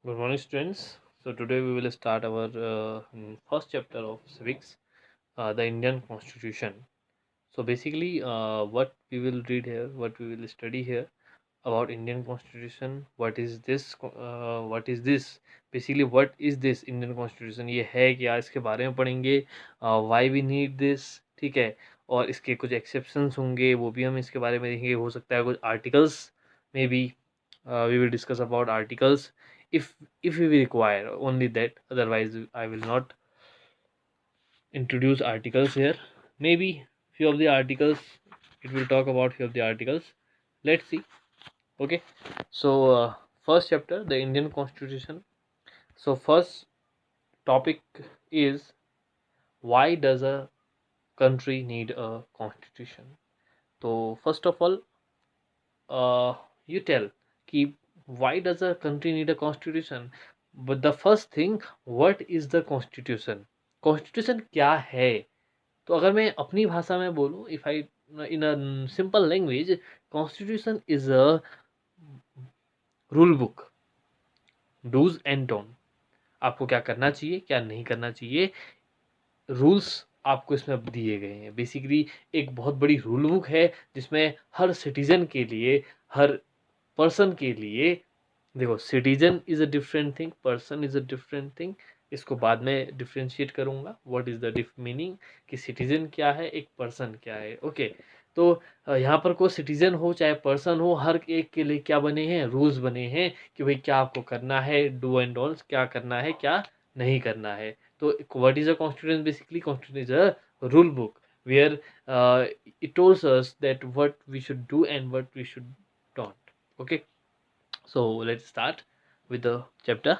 Good morning, students. So today we will start our first chapter of civics, the Indian Constitution. So basically, what we will read here, what we will study here about Indian Constitution. What is this? What is this? Basically, what is this Indian Constitution? ये है क्या? इसके बारे में पढ़ेंगे. Why we need this? ठीक है. और इसके कुछ exceptions होंगे, वो भी हम इसके बारे में देखेंगे. हो सकता है कुछ articles, maybe we will discuss about articles if we require only that. Otherwise I will not introduce articles here. Maybe few of the articles, it will talk about few of the articles. Let's see. Okay. So first chapter, the Indian Constitution. So first topic is, why does a country need a constitution? So first of all, you tell कि why does a country need a constitution? But the first thing, what is the constitution? Constitution क्या है? तो अगर मैं अपनी भाषा में बोलूँ, if I in a simple language, constitution is a rule book, do's and don't. आपको क्या करना चाहिए, क्या नहीं करना चाहिए, रूल्स आपको इसमें दिए गए हैं. बेसिकली एक बहुत बड़ी रूल बुक है जिसमें हर सिटीजन के लिए, हर पर्सन के लिए, देखो citizen is a different thing, person is a different thing. इसको बाद में डिफ्रेंशिएट करूँगा, व्हाट इज़ द मीनिंग कि सिटीजन क्या है, एक पर्सन क्या है. ओके. तो यहाँ पर कोई सिटीजन हो चाहे पर्सन हो, हर एक के लिए क्या बने हैं, रूल्स बने हैं कि भाई क्या आपको करना है, डू एंड डोंट्स, क्या करना है क्या नहीं करना है. तो what is a constitution? Basically constitution is a rule book where it tells us that what we should do and what we should don't. Okay. So let's start with the chapter.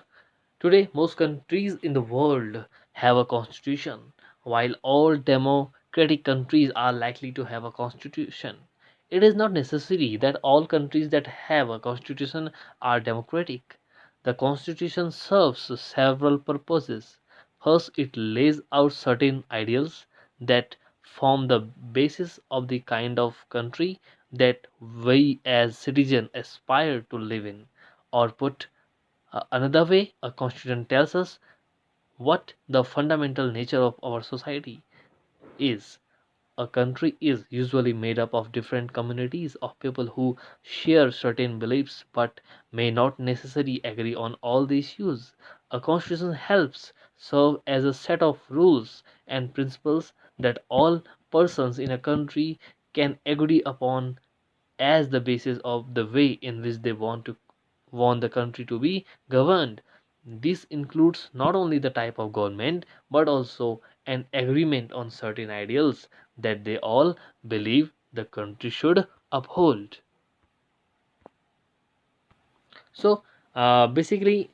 Today, most countries in the world have a constitution. While all democratic countries are likely to have a constitution, it is not necessary that all countries that have a constitution are democratic. The constitution serves several purposes. First, it lays out certain ideals that form the basis of the kind of country that we as citizens aspire to live in. Or put another way, a constitution tells us what the fundamental nature of our society is. A country is usually made up of different communities of people who share certain beliefs but may not necessarily agree on all the issues. A constitution helps serve as a set of rules and principles that all persons in a country can agree upon as the basis of the way in which they want the country to be governed. This includes not only the type of government but also an agreement on certain ideals that they all believe the country should uphold. So basically,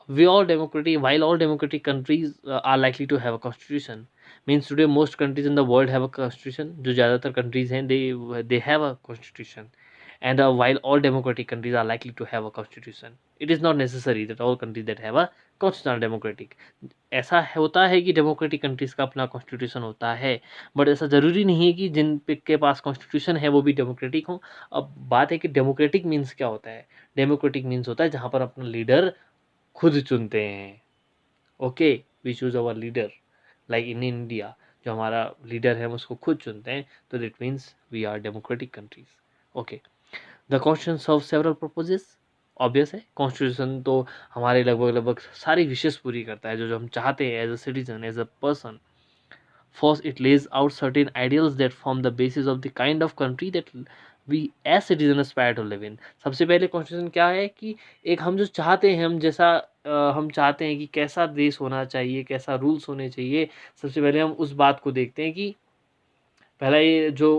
we all democratic while all democratic countries are likely to have a constitution, means today most countries in the world have a constitution. जो ज़्यादातर countries हैं, they have a constitution. And while all democratic countries are likely to have a constitution, it is not necessary that all countries that have a constitution are democratic. ऐसा होता है कि democratic countries का अपना constitution होता है, but ऐसा ज़रूरी नहीं है कि के पास कॉन्स्टिट्यूशन है वो भी डेमोक्रेटिक हो. अब बात है कि डेमोक्रेटिक मीन्स क्या होता है. डेमोक्रेटिक मीन्स होता है जहाँ पर अपना लीडर खुद चुनते हैं. Okay. We choose our leader, like in India जो हमारा लीडर है हम उसको खुद चुनते हैं, तो that means we are democratic countries. Okay. The constitution serve several purposes. Obvious है, कॉन्स्टिट्यूशन तो हमारे लगभग लगभग सारी विशेष पूरी करता है जो जो हम चाहते हैं as a citizen, as a person. First, it lays out certain ideals that form the basis of the kind of country that we as citizens aspire to live in. सबसे पहले कॉन्स्टिट्यूशन क्या है कि एक हम जो चाहते हैं, हम जैसा हम चाहते हैं कि कैसा देश होना चाहिए, कैसा रूल्स होने चाहिए. सबसे पहले हम उस बात को देखते हैं कि पहला ये जो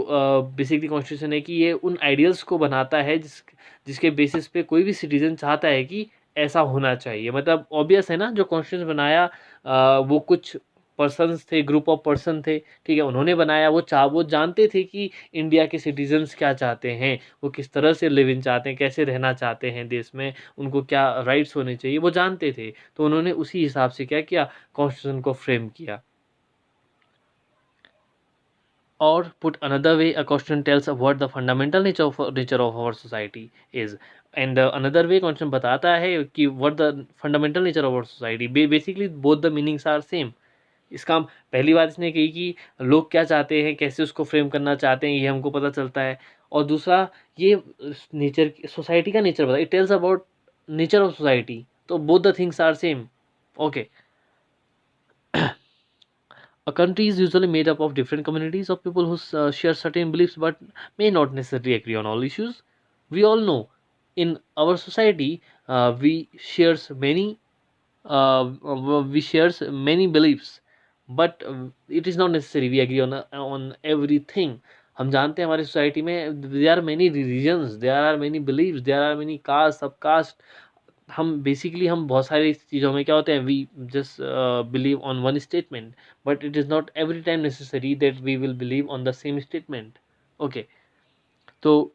बेसिकली कॉन्स्टिट्यूशन है कि ये उन आइडियल्स को बनाता है जिसके बेसिस पे कोई भी सिटीजन चाहता है कि ऐसा होना चाहिए. मतलब ऑब्वियस है ना, जो कॉन्स्टिट्यूशन बनाया वो कुछ पर्सन्स थे, ग्रुप ऑफ पर्सन थे, ठीक है, उन्होंने बनाया. वो जानते थे कि इंडिया के सिटीजन्स क्या चाहते हैं, वो किस तरह से लिव इन चाहते हैं, कैसे रहना चाहते हैं देश में, उनको क्या राइट्स होने चाहिए, वो जानते थे. तो उन्होंने उसी हिसाब से क्या किया, कॉन्स्टिट्यूशन को फ्रेम किया. Or put another way, a question tells what the fundamental nature of our society is. And another way question बताता है कि what the fundamental nature of our society. Basically both the meanings are same. इसका पहली बात इसने कही कि लोग क्या चाहते हैं, कैसे उसको फ्रेम करना चाहते हैं, ये हमको पता चलता है। और दूसरा ये नेचर, सोसाइटी का नेचर बताया, it tells about nature of society. तो both the things are same. Okay, a country is usually made up of different communities of people who share certain beliefs but may not necessarily agree on all issues. We all know in our society we shares many beliefs, but it is not necessary we agree on everything. हम जानते हैं हमारी society में there are many religions, there are many beliefs, there are many caste, सब caste। हम basically हम बहुत सारी चीज़ों में क्या होते हैं, we just believe on one statement, but it is not every time necessary that we will believe on the same statement. Okay, तो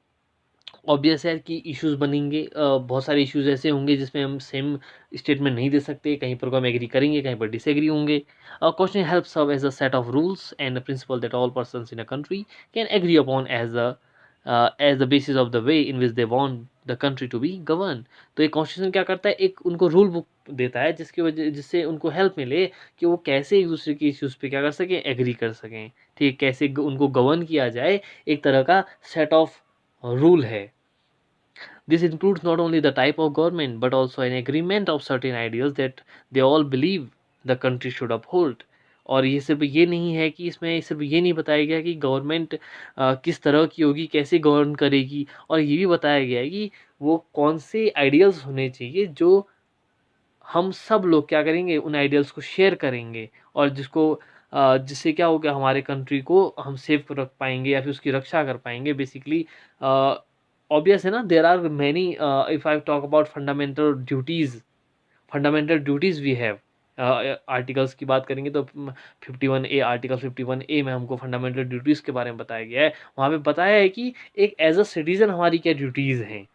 ऑब्वियस है कि इश्यूज बनेंगे, बहुत सारे इश्यूज ऐसे होंगे जिसमें हम सेम स्टेटमेंट नहीं दे सकते, कहीं पर हम एग्री करेंगे, कहीं पर डिसएग्री होंगे। Question help serve as a set of rules and principle that all persons in a country can agree upon as the basis of the way in which they want the country to be govern. तो ये constitution क्या करता है, एक उनको rule book देता है जिसकी वजह जिससे उनको हेल्प मिले कि वो कैसे एक दूसरे के इश्यूज पे क्या कर सकें, एग्री कर सकें। ठीक है, कैसे उनको गवर्न किया जाए, एक तरह का सेट ऑफ रूल है। This includes not only the type of government but also an agreement of certain ideals that they all believe the country should uphold। और ये सिर्फ ये नहीं है कि इसमें सिर्फ ये नहीं बताया गया कि गवर्नमेंट किस तरह की होगी, कैसे गवर्न करेगी, और ये भी बताया गया है कि वो कौन से आइडियल्स होने चाहिए जो हम सब लोग क्या करेंगे, उन आइडियल्स को शेयर करेंगे, और जिससे क्या होगा, हमारे कंट्री को हम सेफ रख पाएंगे या फिर उसकी रक्षा कर पाएंगे। बेसिकली ऑब्वियस है ना, there are many, if I talk about fundamental duties we have. Articles की बात करेंगे तो 51A, आर्टिकल 51A में हमको फंडामेंटल ड्यूटीज़ के बारे में बताया गया है। वहाँ पे बताया है कि एक एज अ सिटीज़न हमारी क्या ड्यूटीज़ हैं,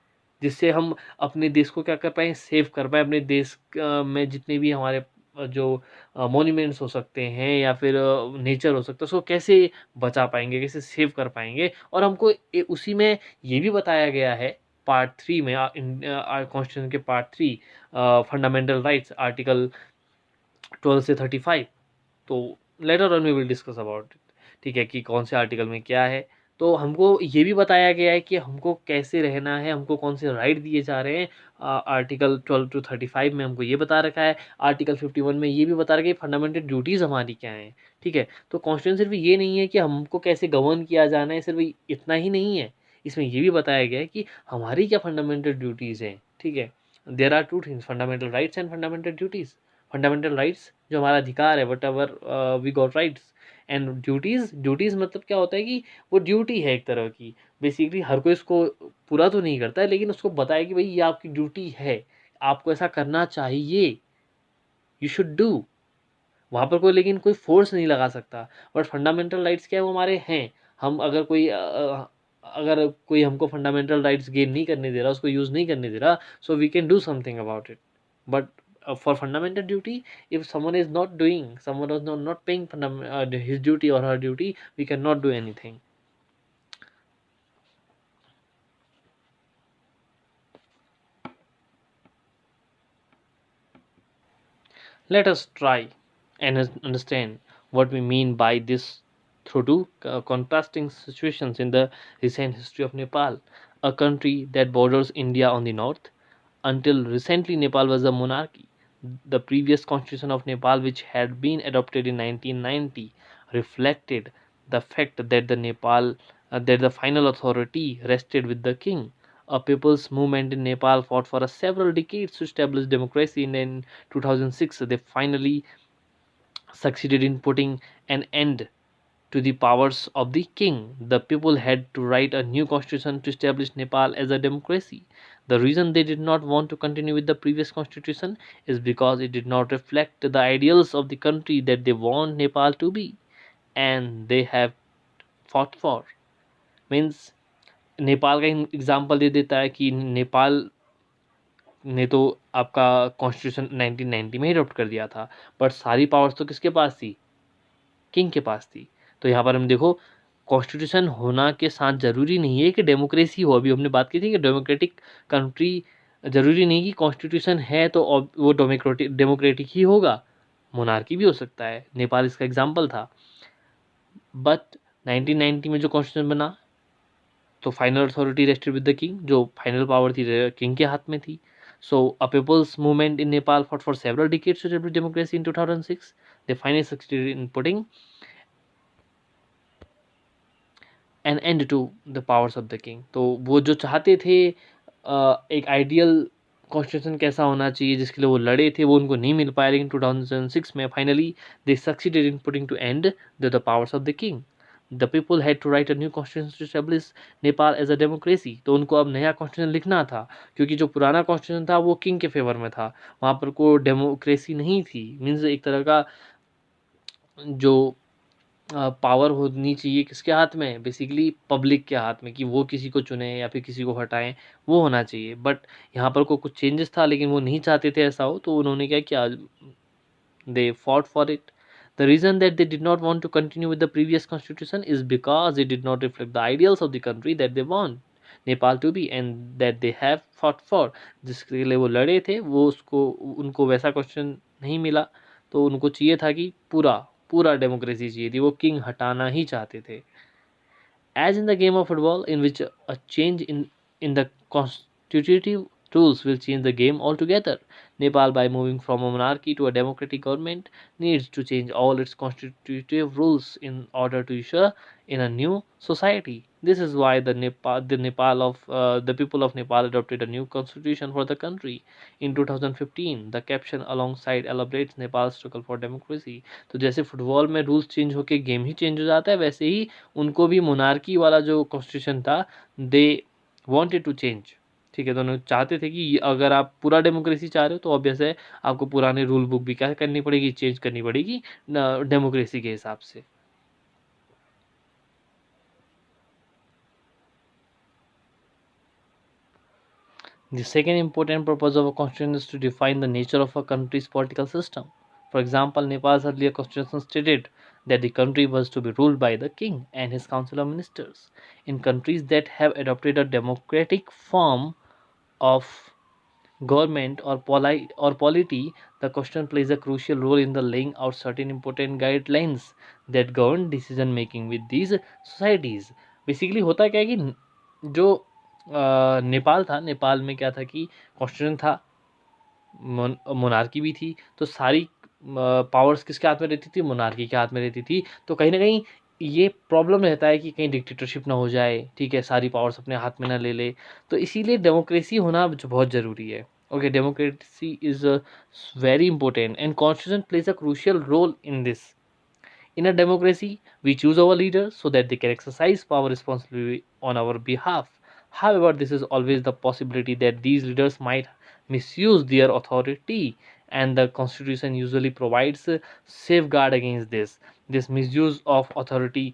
जिससे हम अपने देश को क्या कर पाएँ, सेव कर पाएँ। अपने देश में जितने भी हमारे जो मॉन्यूमेंट्स हो सकते हैं या फिर नेचर हो सकता है, उसको कैसे बचा पाएंगे, कैसे सेव कर पाएंगे। और हमको उसी में ये भी बताया गया है पार्ट 3 में, कॉन्स्टिट्यूशन के पार्ट 3, फंडामेंटल राइट्स, आर्टिकल 12 से 35। तो later on we will discuss about it. ठीक है, कि कौन से आर्टिकल में क्या है। तो हमको ये भी बताया गया है कि हमको कैसे रहना है, हमको कौन से राइट दिए जा रहे हैं। आर्टिकल 12 to 35 में हमको ये बता रखा है। आर्टिकल 51 में ये भी बता रखा है कि फंडामेंटल ड्यूटीज़ हमारी क्या हैं। ठीक है, तो कॉन्स्टिट्यूशन सिर्फ ये नहीं है कि हमको कैसे गवर्न किया जाना है, सिर्फ इतना ही नहीं है, इसमें ये भी बताया गया है कि हमारी क्या फंडामेंटल ड्यूटीज़ हैं। ठीक है, there are two things, fundamental rights and fundamental duties. Fundamental rights जो हमारा अधिकार है, whatever we got rights. And duties मतलब क्या होता है कि वो ड्यूटी है एक तरह की। बेसिकली हर कोई इसको पूरा तो नहीं करता है, लेकिन उसको बताया कि भाई ये आपकी ड्यूटी है, आपको ऐसा करना चाहिए, यू शुड डू। वहाँ पर कोई लेकिन कोई फोर्स नहीं लगा सकता। बट फंडामेंटल राइट्स क्या है, वो हमारे हैं। हम अगर कोई हमको फंडामेंटल राइट्स गेन नहीं करने दे रहा, उसको यूज़ नहीं करने दे रहा, so we can do something about it. But for fundamental duty, if someone is not doing, someone is not paying his duty or her duty, we cannot do anything. Let us try and understand what we mean by this through two contrasting situations in the recent history of Nepal, a country that borders India on the north. Until recently, Nepal was a monarchy. The previous constitution of Nepal, which had been adopted in 1990, reflected the fact that the final authority rested with the king. A people's movement in Nepal fought for several decades to establish democracy, and in 2006 they finally succeeded in putting an end to the powers of the king. The people had to write a new constitution to establish Nepal as a democracy. The reason they did not want to continue with the previous constitution is because it did not reflect the ideals of the country that they want Nepal to be, and they have fought for. Means Nepal का example दे देता है कि नेपाल ने तो आपका constitution 1990 में ही adopt कर दिया था, बट सारी पावर्स तो किसके पास थी, किंग के पास थी। तो यहाँ पर हम देखो कॉन्स्टिट्यूशन होना के साथ ज़रूरी नहीं है कि डेमोक्रेसी हो। अभी हमने बात की थी कि डेमोक्रेटिक कंट्री ज़रूरी नहीं कि कॉन्स्टिट्यूशन है तो वो डेमोक्रेटिक ही होगा, मोनार्की भी हो सकता है। नेपाल इसका एग्जाम्पल था। बट 1990 में जो कॉन्स्टिट्यूशन बना तो final authority rested with the king, जो फाइनल पावर थी किंग के हाथ में थी। So a people's movement in Nepal fought for several decades to establish democracy in 2006। They finally succeeded in putting an end to the powers of the king. तो वो जो चाहते थे एक आइडियल कॉन्स्टिट्यूशन कैसा होना चाहिए जिसके लिए वो लड़े थे, वो उनको नहीं मिल पाया। लेकिन 2006 में finally they succeeded in putting to end the powers of the king. The people had to write a new constitution to establish Nepal as a democracy. तो उनको अब नया कॉन्स्टिट्यूशन लिखना था, क्योंकि जो पुराना कॉन्स्टिट्यूशन था वो किंग के फेवर में था, वहाँ पर कोई डेमोक्रेसी नहीं थी। मीन्स एक तरह का जो पावर होनी चाहिए किसके हाथ में, बेसिकली पब्लिक के हाथ में, कि वो किसी को चुने या फिर किसी को हटाएं, वो होना चाहिए। बट यहाँ पर को कुछ चेंजेस था, लेकिन वो नहीं चाहते थे ऐसा हो, तो उन्होंने क्या किया, they fought for it. The reason that they did not want to continue with the previous constitution is because it did not reflect the ideals of the country that they want Nepal to be and that they have fought for, जिसके लिए वो लड़े थे, वो उसको उनको वैसा question नहीं मिला। तो उनको चाहिए था कि पूरा पूरा डेमोक्रेसी चाहिए थी, वो किंग हटाना ही चाहते थे। As in the game of football, in which a change in the constitutive rules will change the game altogether, Nepal, by moving from a monarchy to a democratic government, needs to change all its constitutive rules in order to usher in a new society. This is why the people of Nepal adopted a new constitution for the country in 2015. The caption alongside elaborates Nepal's struggle for democracy. तो जैसे football में rules change होके game ही change हो जाता है, वैसे ही उनको भी मोनार्की वाला जो कॉन्स्टिट्यूशन था, दे वांटेड टू चेंज। ठीक है, तो उन्होंने चाहते थे कि अगर आप पूरा डेमोक्रेसी चाह रहे हो तो ऑब्वियस है आपको पुराने रूल बुक भी क्या करनी पड़ेगी, चेंज करनी पड़ेगी डेमोक्रेसी के हिसाब से। The second important purpose of a constitution is to define the nature of a country's political system. For example, Nepal's earlier constitution stated that the country was to be ruled by the king and his council of ministers. In countries that have adopted a democratic form of government or polity, the constitution plays a crucial role in the laying out certain important guidelines that govern decision making with these societies. Basically होता क्या है कि जो नेपाल था, नेपाल में क्या था कि कॉन्स्टिट्यूशन था, मोनार्की भी थी, तो सारी पावर्स किसके हाथ में रहती थी, मोनार्की के हाथ में रहती थी। तो कहीं ना कहीं ये प्रॉब्लम रहता है कि कहीं डिक्टेटरशिप ना हो जाए, ठीक है, सारी पावर्स अपने हाथ में ना ले ले। तो इसीलिए डेमोक्रेसी होना बहुत ज़रूरी है। Okay, democracy is very important and constitution plays a crucial role in this. In a democracy, we choose our leaders so that they can exercise power responsibly on our behalf. However, this is always the possibility that these leaders might misuse their authority, and the Constitution usually provides a safeguard against this. This misuse of authority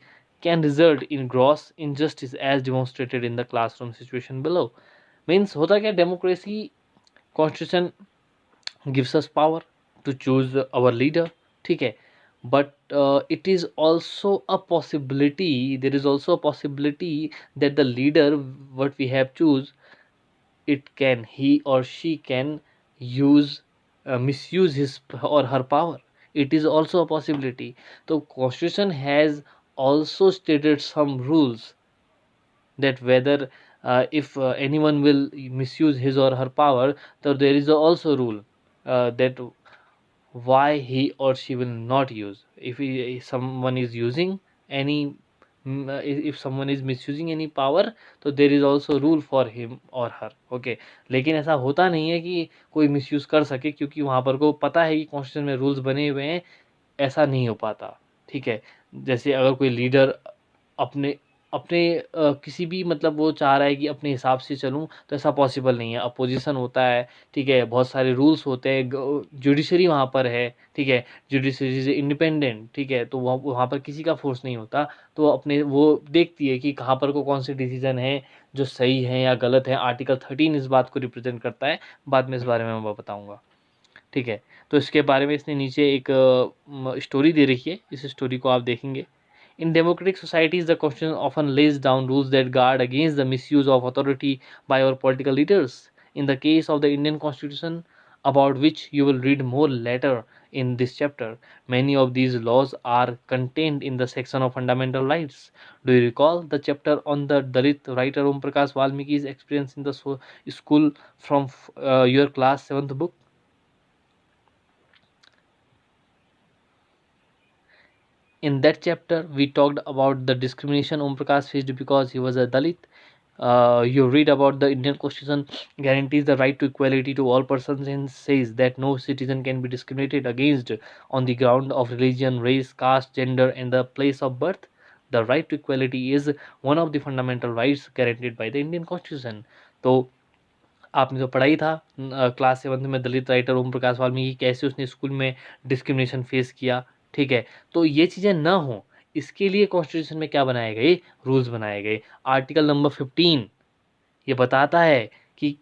can result in gross injustice as demonstrated in the classroom situation below. Means होता क्या, democracy constitution gives us power to choose our leader, ठीक है, but it is also a possibility, there is also a possibility that the leader what we have choose, it can, he or she can use misuse his or her power. It is also a possibility. So constitution has also stated some rules that whether if anyone will misuse his or her power, so there is also rule that why he or she will not use. If someone is using any if someone is misusing any power, तो there is also rule for him or her. Okay, लेकिन ऐसा होता नहीं है कि कोई misuse कर सके, क्योंकि वहाँ पर को पता है कि कॉन्स्टिट्यूशन में रूल्स बने हुए हैं, ऐसा नहीं हो पाता। ठीक है, जैसे अगर कोई लीडर अपने अपने किसी भी मतलब वो चाह रहा है कि अपने हिसाब से चलूँ, तो ऐसा पॉसिबल नहीं है। अपोजिशन होता है, ठीक है, बहुत सारे रूल्स होते हैं, जुडिशरी वहाँ पर है, ठीक है, जुडिशरी से इंडिपेंडेंट, ठीक है, तो वहाँ वहाँ पर किसी का फोर्स नहीं होता। तो अपने वो देखती है कि कहाँ पर को कौन से डिसीजन है जो सही है या गलत है। आर्टिकल 13 इस बात को रिप्रेजेंट करता है, बाद में इस बारे में मैं बताऊँगा। ठीक है, तो इसके बारे में इसने नीचे एक स्टोरी दे रखी है, इस स्टोरी को आप देखेंगे। In democratic societies, the Constitution often lays down rules that guard against the misuse of authority by our political leaders. In the case of the Indian Constitution, about which you will read more later in this chapter, many of these laws are contained in the section of fundamental rights. Do you recall the chapter on the Dalit writer Om Prakash Valmiki's experience in the school from your class 7th book? In that chapter, we talked about the discrimination Om Prakash faced because he was a Dalit. You read about the Indian Constitution guarantees the right to equality to all persons and says that no citizen can be discriminated against on the ground of religion, race, caste, gender, and the place of birth. The right to equality is one of the fundamental rights guaranteed by the Indian Constitution. तो आपने तो पढ़ा ही था class 7 में दलित writer Om Prakash Valmiki कैसे उसने school में discrimination face किया। ठीक है, तो ये चीज़ें ना हो इसके लिए कॉन्स्टिट्यूशन में क्या बनाए गए, रूल्स बनाए गए। आर्टिकल नंबर 15 ये बताता है कि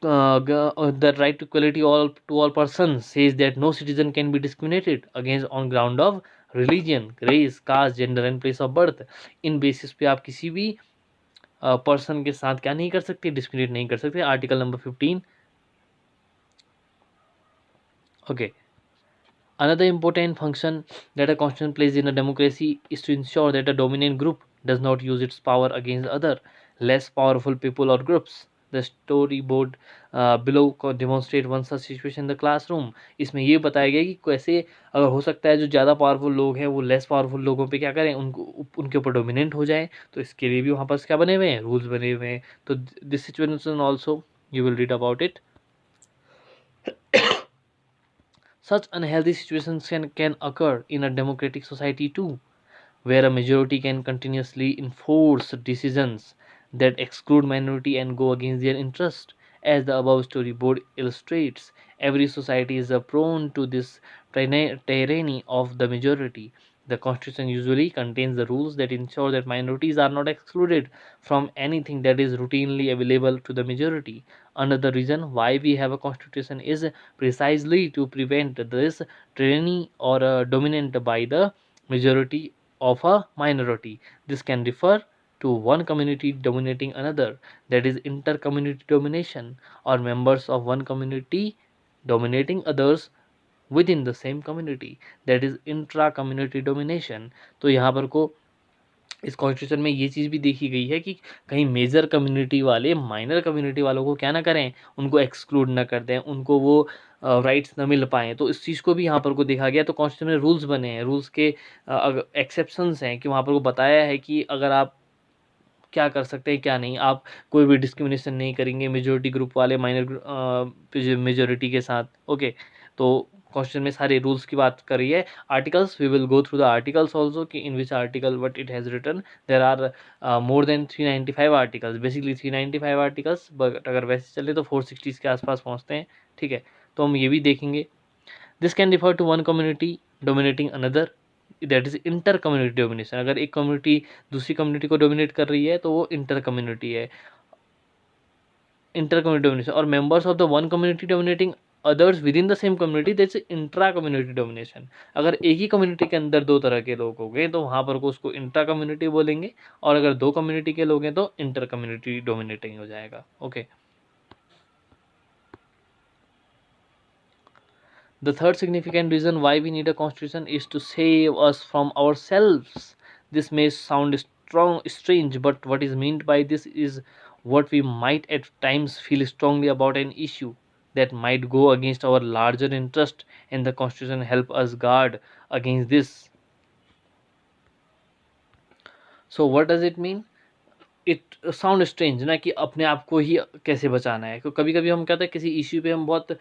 the right to equality all to all persons says that no citizen can be discriminated against on ground of religion, race, caste, gender and place of birth। In basis पे आप किसी भी person के साथ क्या नहीं कर सकते, डिस्क्रिमिनेट नहीं कर सकते। Article number 15। Okay, another important function that a constitution plays in a democracy is to ensure that a dominant group does not use its power against other less powerful people or groups। The storyboard below demonstrate one such situation in the classroom। इसमें ये बताया गया कि कैसे अगर हो सकता है जो ज़्यादा पावरफुल लोग हैं वो लेस पावरफुल लोगों पे क्या करें, उनको उनके ऊपर डोमिनेंट हो जाए। तो इसके लिए भी वहाँ पर क्या बने हुए हैं, रूल्स बने हुए हैं। तो this situation also you will read about it. Such unhealthy situations can occur in a democratic society too, where a majority can continuously enforce decisions that exclude minority and go against their interest. As the above storyboard illustrates, every society is prone to this tyranny of the majority. The constitution usually contains the rules that ensure that minorities are not excluded from anything that is routinely available to the majority. Another reason why we have a constitution is precisely to prevent this tyranny or dominant by the majority of a minority. This can refer to one community dominating another, that is inter-community domination, or members of one community dominating others within the same community, that is intra community domination. तो यहाँ पर को इस constitution में ये चीज़ भी देखी गई है कि कहीं मेजर कम्युनिटी वाले माइनर कम्युनिटी वालों को क्या ना करें, उनको एक्सक्लूड ना कर दें, उनको वो राइट्स ना मिल पाएँ। तो इस चीज़ को भी यहाँ पर को देखा गया। तो कॉन्स्टिट्यूशन में रूल्स बने हैं, रूल्स के एक्सेप्शंस हैं कि वहाँ पर को बताया है कि अगर आप क्या कर सकते हैं क्या नहीं, आप कोई भी डिस्क्रिमिनेशन नहीं करेंगे मेजोरिटी ग्रुप वाले माइनर मेजोरिटी के साथ। ओके, तो क्वेश्चन में सारे रूल्स की बात कर रही है। Articles, we will go through the articles also कि in which article what it has written. There are more than 395 articles, basically 395 articles, but अगर वैसे चले तो 460 के आसपास पहुँचते हैं। ठीक है, तो हम ये भी देखेंगे। This can refer to one community dominating another, that is inter community domination. अगर एक कम्युनिटी दूसरी कम्युनिटी को डोमिनेट कर रही है तो वो इंटर कम्युनिटी है, इंटर कम्युनिटी डोमिनेशन। और members of the one community dominating others with in the same community, that's intra community domination. अगर एक ही कम्युनिटी के अंदर दो तरह के लोग हो गए तो वहाँ पर को उसको इंट्रा कम्युनिटी बोलेंगे, और अगर दो कम्युनिटी के लोग हैं तो इंटर कम्युनिटी डोमिनेटिंग हो जाएगा। Okay, the third significant reason why we need a constitution is to save us from ourselves. This may sound strange, but what is meant by this is what we might at times feel strongly about an issue that might go against our larger interest, and the constitution help us guard against this. So what does it mean? It sound strange ना कि अपने आप को ही कैसे बचाना है। तो कभी कभी हम कहते हैं किसी इश्यू पे हम बहुत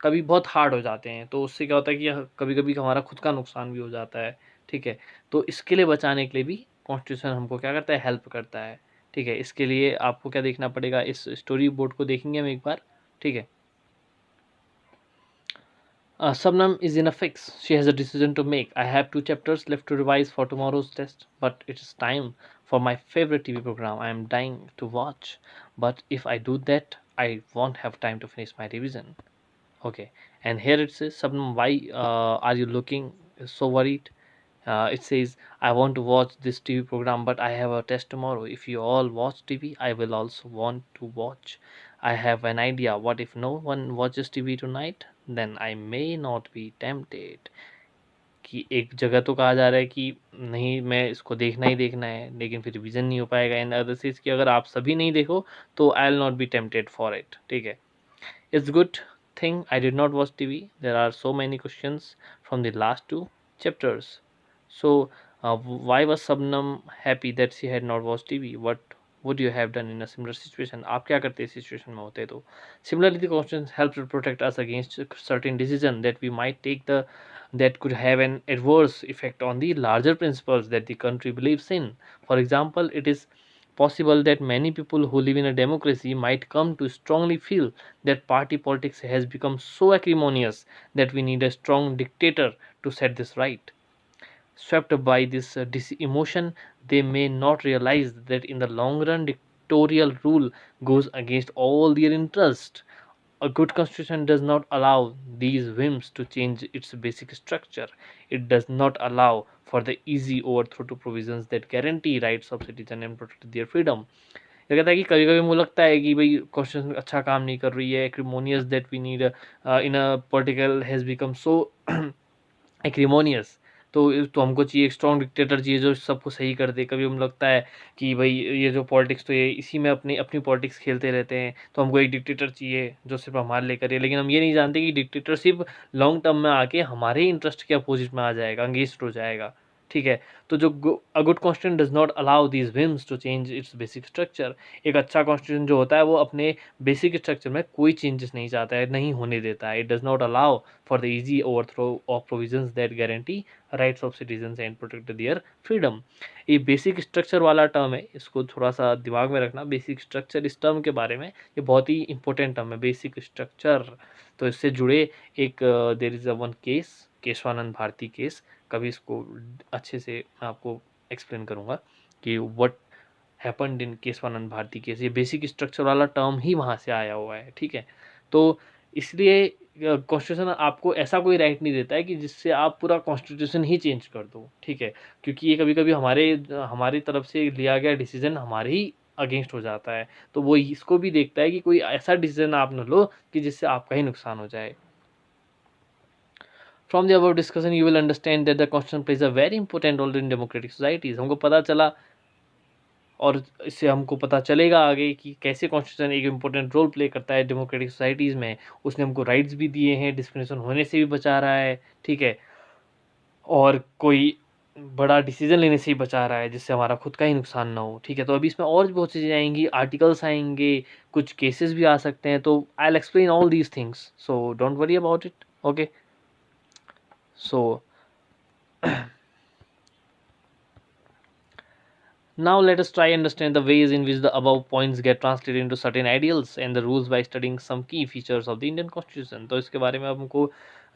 कभी बहुत हार्ड हो जाते हैं, तो उससे क्या होता है कि कभी कभी हमारा खुद का नुकसान भी हो जाता है। ठीक है, तो इसके लिए बचाने के लिए भी कॉन्स्टिट्यूशन हमको क्या करता है, हेल्प करता है। ठीक है, इसके लिए आपको क्या देखना पड़ेगा, इस स्टोरी बोर्ड को देखेंगे हम एक बार। ठीक है, Sabnam is in a fix. She has a decision to make. I have 2 chapters left to revise for tomorrow's test, but it is time for my favorite TV program I am dying to watch. But if I do that, I won't have time to finish my revision. Okay, and here it says, Sabnam, why are you looking so worried. It says, I want to watch this TV program, but I have a test tomorrow. If you all watch TV, I will also want to watch. I have an idea. What if no one watches TV tonight? Then I may not be tempted. कि एक जगह तो कहा जा रहा है कि नहीं, मैं इसको देखना ही देखना है, लेकिन फिर रिवीजन नहीं हो पाएगा। एंड अदर चीज़ कि अगर आप सभी नहीं देखो तो I will not be tempted for it. ठीक है, it's good thing I did not watch TV. There are so many questions from the last two chapters. So, why was Sabnam happy that she had not watched TV? What would you have done in a similar situation? आप क्या करते इस situation में होते तो? Similarly, the questions help to protect us against certain decision that we might take that could have an adverse effect on the larger principles that the country believes in. For example, it is possible that many people who live in a democracy might come to strongly feel that party politics has become so acrimonious that we need a strong dictator to set this right. Swept by this emotion, they may not realize that in the long run, dictatorial rule goes against all their interests. A good constitution does not allow these whims to change its basic structure. It does not allow for the easy overthrow to provisions that guarantee rights of citizens and protect their freedom. ये कहता है कि कभी-कभी मुझे लगता है कि भाई कॉन्स्टिट्यूशन अच्छा काम नहीं कर रही है, acrimonious that we need in a political has become so acrimonious. तो हमको चाहिए एक स्ट्रॉन्ग डिक्टेटर चाहिए जो सबको सही कर दे। कभी हमें लगता है कि भाई ये जो पॉलिटिक्स तो ये इसी में अपनी अपनी पॉलिटिक्स खेलते रहते हैं, तो हमको एक डिक्टेटर चाहिए जो सिर्फ हमारे लिए करे। लेकिन हम ये नहीं जानते कि डिक्टेटरशिप लॉन्ग टर्म में आके हमारे इंटरेस्ट के अपोजिट में आ जाएगा, अगेंस्ट हो जाएगा। ठीक है, तो जो a good constitution does not allow these whims to change its basic structure. एक अच्छा कॉन्स्टिट्यूशन जो होता है वो अपने बेसिक स्ट्रक्चर में कोई चेंजेस नहीं चाहता है, नहीं होने देता है। It does not allow for the easy overthrow of provisions that guarantee rights of citizens and protect their freedom. ये बेसिक स्ट्रक्चर वाला टर्म है, इसको थोड़ा सा दिमाग में रखना। बेसिक स्ट्रक्चर इस टर्म के बारे में ये बहुत ही इंपॉर्टेंट टर्म है, बेसिक स्ट्रक्चर। तो इससे जुड़े एक there is a one case, Keshavananda Bharati case. कभी इसको अच्छे से मैं आपको एक्सप्लेन करूँगा कि what happened in Keshavananda Bharati case. ये बेसिक स्ट्रक्चर वाला टर्म ही वहाँ से आया हुआ है। ठीक है, तो इसलिए कॉन्स्टिट्यूशन आपको ऐसा कोई राइट नहीं देता है कि जिससे आप पूरा कॉन्स्टिट्यूशन ही चेंज कर दो। ठीक है, क्योंकि ये कभी कभी हमारी तरफ से लिया गया डिसीजन हमारे ही अगेंस्ट हो जाता है। तो वो इसको भी देखता है कि कोई ऐसा डिसीजन आप न लो कि जिससे आपका ही नुकसान हो जाए। From the above discussion, you will understand that the constitution plays a very important role in democratic societies. हमको पता चला और इससे हमको पता चलेगा आगे कि कैसे कॉन्स्टिट्यूशन एक इम्पोर्टेंट रोल प्ले करता है डेमोक्रेटिक सोसाइटीज़ में। उसने हमको राइट्स भी दिए हैं, डिस्क्रिमिनेशन होने से भी बचा रहा है। ठीक है, और कोई बड़ा डिसीजन लेने से ही बचा रहा है जिससे हमारा खुद का ही नुकसान ना हो। ठीक है, तो अभी इसमें और भी बहुत चीज़ें आएंगी, आर्टिकल्स आएंगे, कुछ केसेस भी आ सकते हैं। तो I will explain all these things, so don't worry about it. Okay, so now let us try understand the ways in which the above points get translated into certain ideals and the rules by studying some key features of the Indian Constitution। तो इसके बारे में अब हमको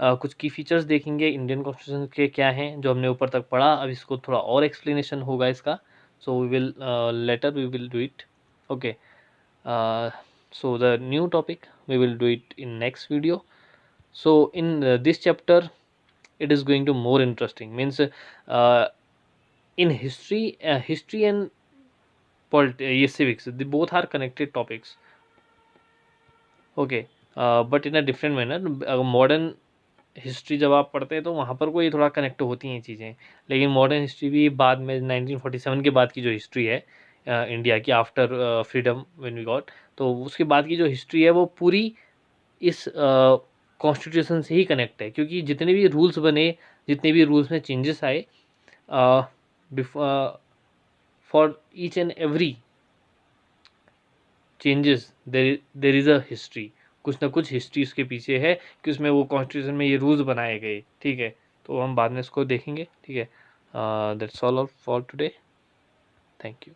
कुछ की features देखेंगे Indian constitution के क्या हैं जो हमने ऊपर तक पढ़ा। अब इसको थोड़ा और एक्सप्लेनेशन होगा इसका। So we will later we will do it. Okay, so the new topic we will do it in next video. So in this chapter it is going to more interesting, means in history, history and civics, they both are connected topics. Okay, but in a different manner। Modern history जब आप पढ़ते हैं तो वहाँ पर कोई थोड़ा connect होती हैं चीज़ें, लेकिन मॉडर्न हिस्ट्री भी बाद में 1947 के बाद की जो हिस्ट्री है इंडिया की, after freedom when we got, तो उसके बाद की जो हिस्ट्री है वो पूरी इस कॉन्स्टिट्यूशन से ही कनेक्ट है। क्योंकि जितने भी रूल्स बने, जितने भी रूल्स में चेंजेस आए, for each and every changes there is a history. कुछ ना कुछ हिस्ट्री उसके पीछे है कि उसमें वो कॉन्स्टिट्यूशन में ये रूल्स बनाए गए। ठीक है, तो हम बाद में इसको देखेंगे। ठीक है, that's all for today. Thank you.